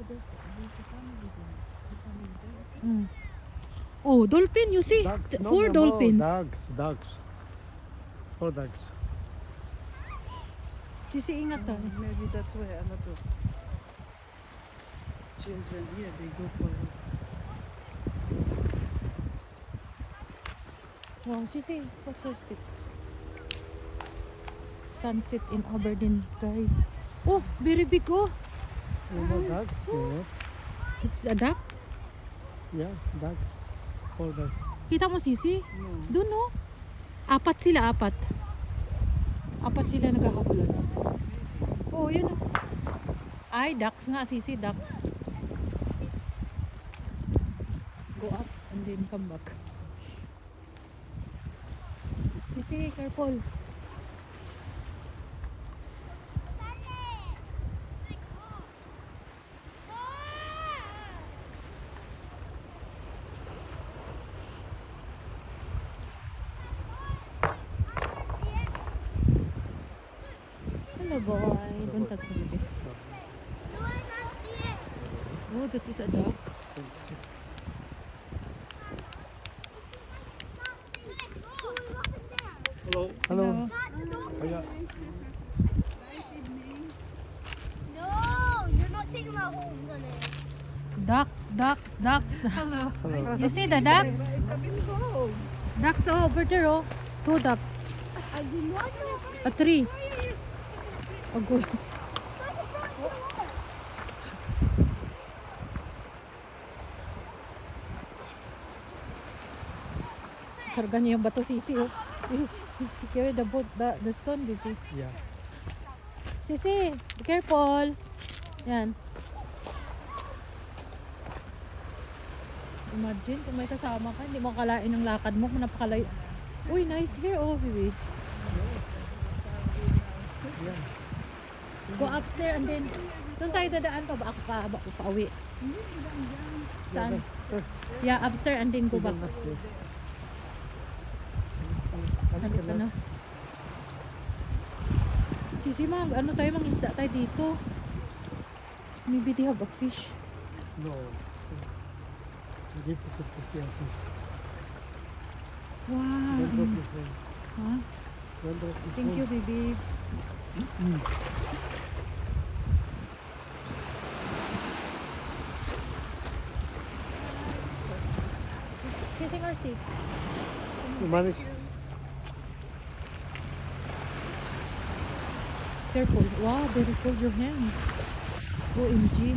there's a family there. The family there. Mm. Oh, dolphin, you see? Ducks. No, Four no, dolphins. Ducks. 4 ducks. Sisi, ingat ka. Maybe that's why a lot of children here, they go for Wow, Sisi, what's your step? Sunset in Aberdeen, guys. Oh, very big, oh. You know ducks? You know? It's a duck. Yeah, ducks. 4 ducks. Kita mo, Sisi? no. Doon, no? Apat sila, apat. Apat sila naghahablan. Oh, yun. Ay, ducks nga, Sisi, ducks. Go up and then come back. Sisi, careful. Hello, boy. Don't touch me, baby. Oh, that is a duck. Hello. Hello. Oh, yeah. No, you're not taking that home, Ducks. Hello. Hello. You see the ducks? Guys, I've been home. Ducks over there, oh. 2 ducks. I did not know. A 3. Oh, good. Karga niya yung bato, Sisi, oh. Carry the boat, the stone, baby. Yeah. Sisi, be careful. Yan. Imagine kung may kasama ka, hindi mo kalain ang lakad mo kung napakalayo. Uy, nice here, oh, baby. Yeah. Go upstairs and then, doon tayo dadaan pa uwi. Saan? Yeah, upstairs and then go back. Halika na. Sisi, ano tayo, mangisda tayo dito. Maybe they have a fish. No. Difficult to see a fish. Wow. Don't drop your phone. Huh? Don't drop your Thank you, baby. Kissing our seat. You manage. Careful. Wow, very cold your hand. OMG.